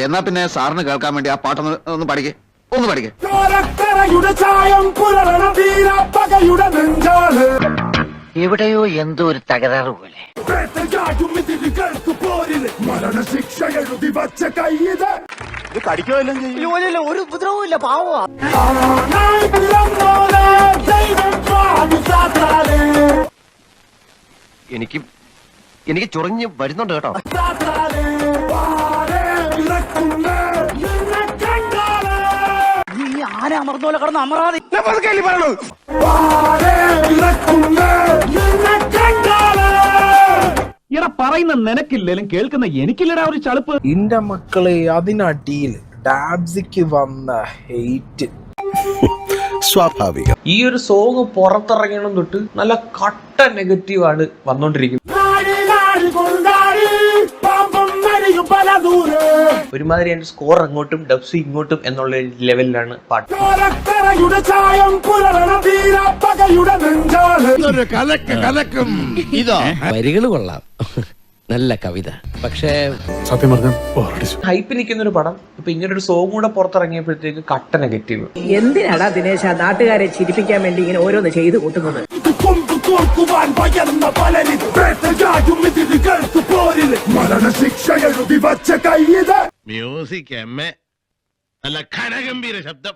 എന്നാ പിന്നെ സാറിന് കേൾക്കാൻ വേണ്ടി ആ പാട്ടൊന്ന് ഒന്ന് പഠിക്കേ ഒന്ന് പഠിക്കേ. എവിടെയോ എന്തോ ഒരു തകരാറ് പോലെ. ഒരു ഉപദ്രവവും ഇല്ല, പാവ. എനിക്ക് ചൊറിഞ്ഞ് വരുന്നുണ്ട് കേട്ടോ. നീ ആന അമർന്നോലെ കടന്ന് അമറാതെ ഇട പറയുന്ന നിനക്കില്ലേലും കേൾക്കുന്ന എനിക്കില്ലടാ ഒരു ചളുപ്പ്. എന്റെ മക്കളെ, അതിനടിയിൽ ഡാബ്സിക്ക് വന്ന ഹെയ്റ്റ് സ്വാഭാവികം. ഈ ഒരു സോങ് പുറത്തിറങ്ങണം തൊട്ട് നല്ല കട്ട നെഗറ്റീവാണ് വന്നോണ്ടിരിക്കുന്നത്. ഒരുമാതിരി എന്റെ സ്കോർ അങ്ങോട്ടും ഡബ്സ് ഇങ്ങോട്ടും എന്നുള്ള ലെവലിലാണ് പാട്ട്. വരികൾ കൊള്ളാം, നല്ല കവിത. പക്ഷേ സത്യം പറഞ്ഞാൽ ഹൈപ്പ് നിൽക്കുന്ന ഒരു പടം ഇപ്പൊ ഇങ്ങനെ ഒരു സോങ് കൂടെ പുറത്തിറങ്ങിയപ്പോഴത്തേക്ക് കട്ട നെഗറ്റീവ്. എന്തിനാടാ ദിനേശ നാട്ടുകാരെ ചിരിപ്പിക്കാൻ വേണ്ടി ഇങ്ങനെ ഓരോന്ന് ചെയ്ത് കൂട്ടുന്നത്? മ്യൂസിക് നല്ല ഘനഗംഭീര ശബ്ദം.